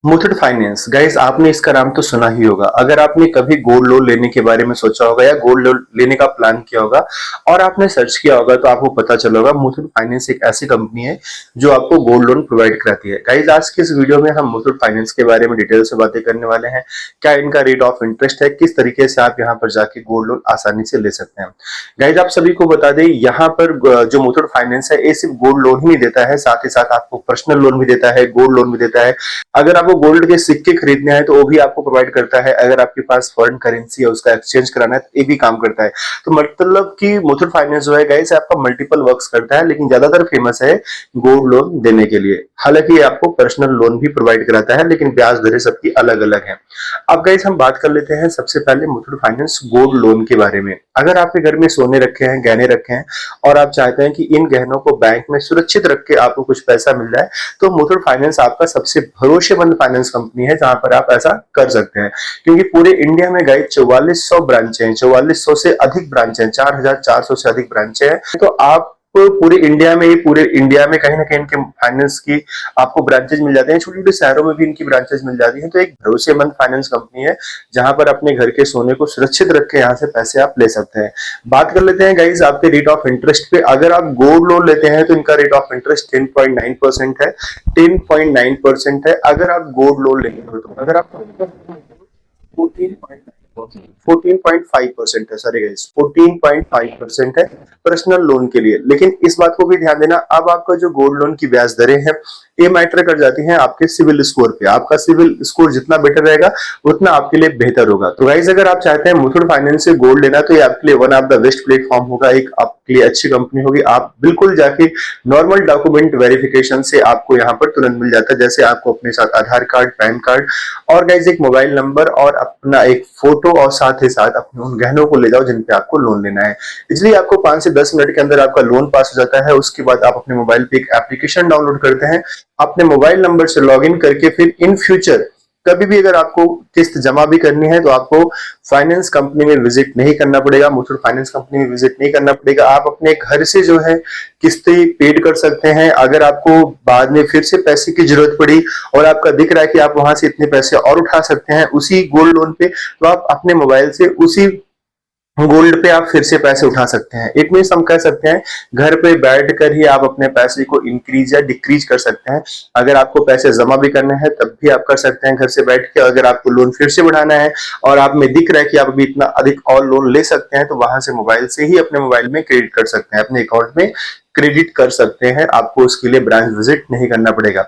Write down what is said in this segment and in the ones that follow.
Muthoot finance guys, आपने इसका नाम तो सुना ही होगा। अगर आपने कभी गोल्ड लोन लेने के बारे में सोचा होगा या गोल्ड लोन लेने का प्लान किया होगा और आपने सर्च किया होगा तो आपको पता चला होगा मुथूट फाइनेंस एक ऐसी कंपनी है जो आपको गोल्ड लोन प्रोवाइड कराती है। गाइस, आज के इस वीडियो में हम मुथूट फाइनेंस के बारे में डिटेल से बातें करने वाले हैं। क्या इनका रेट ऑफ इंटरेस्ट है, किस तरीके से आप यहाँ पर जाके गोल्ड लोन आसानी से ले सकते हैं। गाइस, आप सभी को बता दें, यहाँ पर जो मुथूट फाइनेंस है ये सिर्फ गोल्ड लोन ही नहीं देता है, साथ ही साथ आपको पर्सनल लोन भी देता है, गोल्ड लोन भी देता है। अगर आपको गोल्ड के सिक्के खरीदने हैं तो वो भी आपको प्रोवाइड करता है। अगर आपके पास फॉरेन करेंसी है उसका एक्सचेंज कराना है तो ये भी काम करता है। तो मतलब कि मुथूट फाइनेंस जो है गाइस आपका मल्टीपल वर्क्स करता है, लेकिन ज्यादातर फेमस है गोल्ड लोन देने के लिए। हालांकि ये आपको पर्सनल लोन भी प्रोवाइड कराता है, लेकिन ब्याज दरें सबकी अलग अलग है। अब गाइस हम बात कर लेते हैं सबसे पहले मुथूट फाइनेंस गोल्ड लोन के बारे में। अगर आपके घर में सोने रखे हैं, गहने रखे हैं और आप चाहते हैं कि इन गहनों को बैंक में सुरक्षित रख के आपको कुछ पैसा मिल जाए, तो मुथूट फाइनेंस आपका सबसे भरोसेमंद फाइनेंस कंपनी है जहां पर आप ऐसा कर सकते हैं। क्योंकि पूरे इंडिया में गाइस 4400 ब्रांचें हैं, 4400 से अधिक ब्रांचें हैं, 4400 से अधिक ब्रांचें हैं। तो आप पूरे इंडिया में कहीं ना कहीं इनके फाइनेंस की आपको ब्रांचेज मिल जाते हैं। छोटे छोटे शहरों में भी इनकी ब्रांचेज मिल जाती हैं। तो एक भरोसेमंद फाइनेंस कंपनी है जहां पर अपने घर के सोने को सुरक्षित रख के यहाँ से पैसे आप ले सकते हैं। बात कर लेते हैं गाइस आपके रेट ऑफ इंटरेस्ट पे। अगर आप गोल्ड लोन लेते हैं तो इनका रेट ऑफ इंटरेस्ट 10.9% है। 10.9% है अगर आप गोल्ड लोन लेंगे तो। अगर आप 14.5% है, सॉरी गाइस 14.5% है पर्सनल लोन के लिए। लेकिन इस बात को भी ध्यान देना, अब आपका जो गोल्ड लोन की ब्याज दरें हैं ये मैटर कर जाती हैं आपके सिविल स्कोर पे। आपका सिविल स्कोर जितना बेटर रहेगा उतना आपके लिए बेहतर होगा। तो गाइस अगर आप चाहते हैं मुथूट फाइनेंस से गोल्ड लेना तो ये आपके लिए one of the best platform होगा, एक आपके लिए अच्छी कंपनी होगी। आप बिल्कुल जाके नॉर्मल डॉक्यूमेंट वेरिफिकेशन से आपको यहाँ पर तुरंत मिल जाता है, जैसे आपको अपने साथ आधार कार्ड, पैन कार्ड और गाइस एक मोबाइल नंबर और अपना एक फोटो और साथ ही साथ अपने उन गहनों को ले जाओ जिन पे आपको लोन लेना है। इसलिए आपको 5 से 10 मिनट के अंदर आपका लोन पास हो जाता है। उसके बाद आप अपने मोबाइल पे एक एप्लीकेशन डाउनलोड करते हैं, अपने मोबाइल नंबर से लॉगिन करके फिर इन फ्यूचर कभी भी अगर आपको किस्त जमा भी करनी है तो आपको फाइनेंस कंपनी में विजिट नहीं करना पड़ेगा, मुथूट फाइनेंस कंपनी में विजिट नहीं करना पड़ेगा। आप अपने घर से जो है किस्तें पेड कर सकते हैं। अगर आपको बाद में फिर से पैसे की जरूरत पड़ी और आपका दिख रहा है कि आप वहां से इतने पैसे और उठा सकते हैं उसी गोल्ड लोन पे, तो आप अपने मोबाइल से उसी गोल्ड पे आप फिर से पैसे उठा सकते हैं। इट मीन्स हम कह सकते हैं घर पे बैठ कर ही आप अपने पैसे को इंक्रीज या डिक्रीज कर सकते हैं। अगर आपको पैसे जमा भी करने हैं तब भी आप कर सकते हैं घर से बैठ के। अगर आपको लोन फिर से बढ़ाना है और आप में दिख रहा है कि आप अभी इतना अधिक और लोन ले सकते हैं तो वहां से मोबाइल से ही अपने मोबाइल में क्रेडिट कर सकते हैं, अपने अकाउंट में क्रेडिट कर सकते हैं। आपको उसके लिए ब्रांच विजिट नहीं करना पड़ेगा।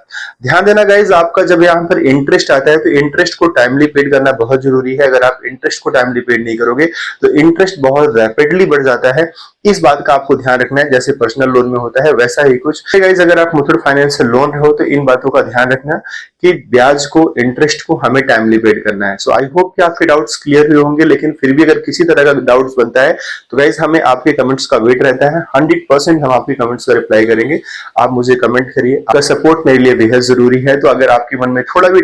ध्यान देना गाइज, आपका जब यहाँ पर इंटरेस्ट आता है तो इंटरेस्ट को टाइमली पेड करना बहुत जरूरी है। अगर आप इंटरेस्ट को टाइमली पेड नहीं करोगे तो इंटरेस्ट बहुत रैपिडली बढ़ जाता है। इस बात का आपको ध्यान रखना है, जैसे पर्सनल लोन में होता है वैसा ही कुछ। गाइज अगर आप मुथूट फाइनेंस से लोन हो तो इन बातों का ध्यान रखना कि ब्याज को, इंटरेस्ट को हमें टाइमली पेड करना है। सो आई होप कि आपके डाउट्स क्लियर हुए होंगे। लेकिन फिर भी अगर किसी तरह का डाउट्स बनता है तो गाइज हमें आपके कमेंट्स का वेट रहता है। 100% हम आपके कमेंट्स का रिप्लाई करेंगे। आप मुझे कमेंट करिए, आपका सपोर्ट मेरे लिए बेहद जरूरी है। तो अगर आपके मन में थोड़ा भी